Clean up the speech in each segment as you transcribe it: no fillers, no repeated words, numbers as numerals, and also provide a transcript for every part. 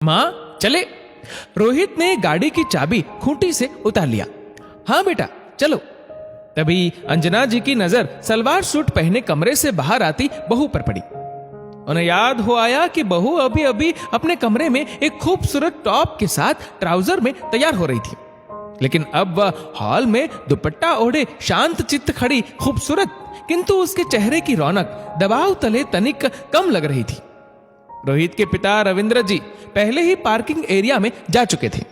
माँ चले। रोहित ने गाड़ी की चाबी खूंटी से उतार लिया। हाँ बेटा चलो। तभी अंजना जी की नजर सलवार सूट पहने कमरे से बाहर आती बहू पर पड़ी। उन्हें याद हो आया कि बहू अभी अभी अपने कमरे में एक खूबसूरत टॉप के साथ ट्राउजर में तैयार हो रही थी, लेकिन अब वह हॉल में दुपट्टा ओढ़े शांत चित्त खड़ी खूबसूरत, किंतु उसके चेहरे की रौनक दबाव तले तनिक कम लग रही थी। रोहित के पिता रविंद्र जी पहले ही पार्किंग एरिया में जा चुके थे।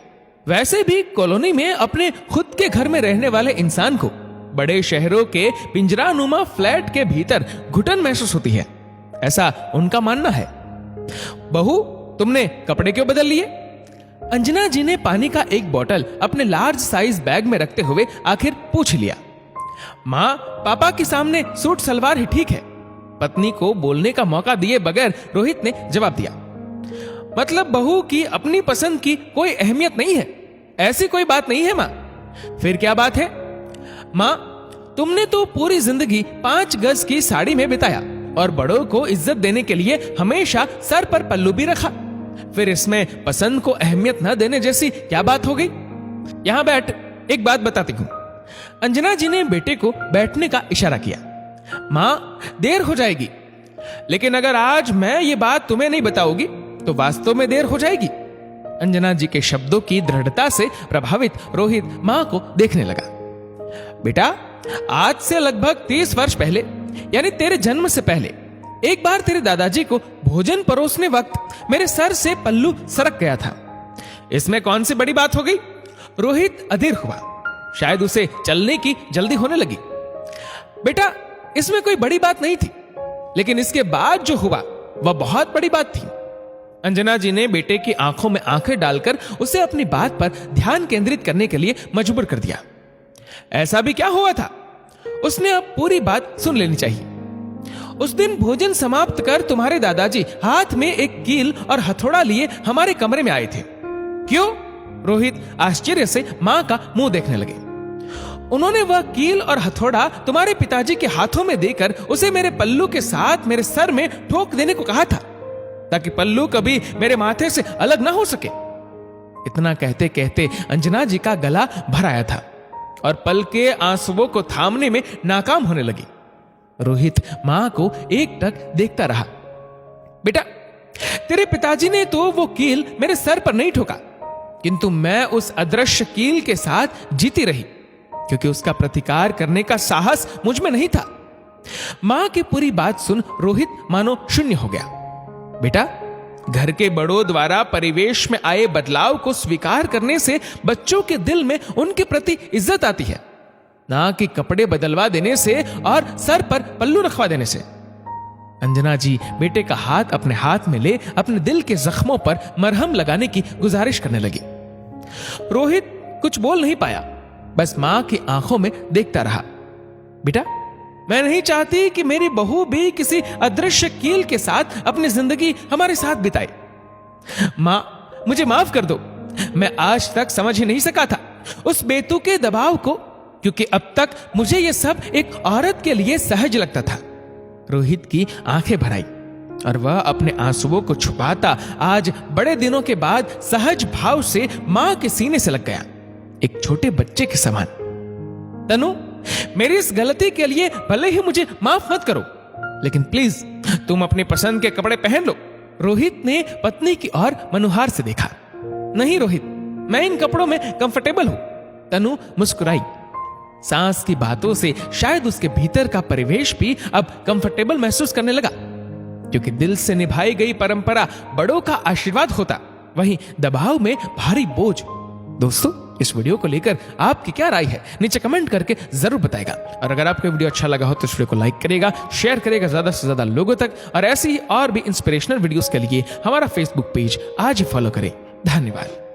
वैसे भी कॉलोनी में अपने खुद के घर में रहने वाले इंसान को बड़े शहरों के पिंजरानुमा फ्लैट के भीतर घुटन महसूस होती है, ऐसा उनका मानना है। बहू तुमने कपड़े क्यों बदल लिए? अंजना जी ने पानी का एक बोतल अपने लार्ज साइज बैग में रखते हुए आखिर पूछ लिया। माँ पापा के सामने सूट सलवार ही ठीक है, पत्नी को बोलने का मौका दिए बगैर रोहित ने जवाब दिया। मतलब बहू की अपनी पसंद की कोई अहमियत नहीं है, ऐसी कोई बात नहीं है माँ। फिर क्या बात है? माँ तुमने तो पूरी जिंदगी 5 गज की साड़ी में बिताया और बड़ों को इज्जत देने के लिए हमेशा सर पर पल्लू भी रखा, फिर इसमें पसंद को अहमियत न देने जैसी क्या बात हो गई? यहां बैठ, एक बात बताती हूं। अंजना जी ने बेटे को बैठने का इशारा किया। माँ देर हो जाएगी, लेकिन अगर आज मैं ये बात तुम्हें नहीं बताऊंगी तो वास्तव में देर हो जाएगी। अंजना जी के शब्दों की दृढ़ता से प्रभावित रोहित माँ को देखने लगा। बेटा आज से लगभग 30 वर्ष पहले, यानी तेरे जन्म से पहले, एक बार तेरे दादाजी को भोजन परोसने वक्त मेरे सर से पल्लू सरक गया था। इसमें कौन सी बड़ी बात हो गई? रोहित अधीर हुआ, शायद उसे चलने की जल्दी होने लगी। बेटा इसमें कोई बड़ी बात नहीं थी, लेकिन इसके बाद जो हुआ वह बहुत बड़ी बात थी। अंजना जी ने बेटे की आंखों में आंखें डालकर उसे अपनी बात पर ध्यान केंद्रित करने के लिए मजबूर कर दिया। ऐसा भी क्या हुआ था? उसने अब पूरी बात सुन लेनी चाहिए। उस दिन भोजन समाप्त कर तुम्हारे दादाजी हाथ में एक कील और हथौड़ा लिए हमारे कमरे में आए थे। क्यों? रोहित आश्चर्य से मां का मुंह देखने लगे। उन्होंने वह कील और हथौड़ा तुम्हारे पिताजी के हाथों में देकर उसे मेरे पल्लू के साथ मेरे सर में ठोक देने को कहा था, ताकि पल्लू कभी मेरे माथे से अलग ना हो सके। इतना कहते कहते अंजना जी का गला भर आया था और पल के आंसुओं को थामने में नाकाम होने लगी। रोहित मां को एकटक देखता रहा। बेटा तेरे पिताजी ने तो वो कील मेरे सर पर नहीं ठोका, किंतु मैं उस अदृश्य कील के साथ जीती रही, क्योंकि उसका प्रतिकार करने का साहस मुझ में नहीं था। मां की पूरी बात सुन रोहित मानो शून्य हो गया। बेटा घर के बड़ों द्वारा परिवेश में आए बदलाव को स्वीकार करने से बच्चों के दिल में उनके प्रति इज्जत आती है, ना कि कपड़े बदलवा देने से और सर पर पल्लू रखवा देने से। अंजना जी बेटे का हाथ अपने हाथ में ले अपने दिल के जख्मों पर मरहम लगाने की गुजारिश करने लगी। रोहित कुछ बोल नहीं पाया, बस मां की आंखों में देखता रहा। बेटा मैं नहीं चाहती कि मेरी बहू भी किसी अदृश्य कील के साथ अपनी जिंदगी हमारे साथ बिताए। मां मुझे माफ कर दो, मैं आज तक समझ ही नहीं सका था उस बेतुके दबाव को, क्योंकि अब तक मुझे यह सब एक औरत के लिए सहज लगता था। रोहित की आंखें भर आई और वह अपने आंसुओं को छुपाता आज बड़े दिनों के बाद सहज भाव से मां के सीने से लग गया, एक छोटे बच्चे के समान। तनु मेरी इस गलती के लिए भले ही मुझे माफ मत करो, लेकिन प्लीज तुम अपनी पसंद के कपड़े पहन लो। रोहित ने पत्नी की ओर मनुहार से देखा। नहीं रोहित, मैं इन कपड़ों में कंफर्टेबल हूं। तनु मुस्कुराई। सांस की बातों से शायद उसके भीतर का परिवेश भी अब कंफर्टेबल महसूस करने लगा, क्योंकि दिल से निभाई गई परंपरा बड़ों का आशीर्वाद होता, वहीं दबाव में भारी बोझ। दोस्तों इस वीडियो को लेकर आपकी क्या राय है नीचे कमेंट करके जरूर बताएगा। और अगर आपको वीडियो अच्छा लगा हो तो इस वीडियो को लाइक करेगा, शेयर करेगा ज्यादा से ज्यादा लोगों तक, और ऐसी ही और भी इंस्पिरेशनल वीडियोस के लिए हमारा फेसबुक पेज आज ही फॉलो करें। धन्यवाद।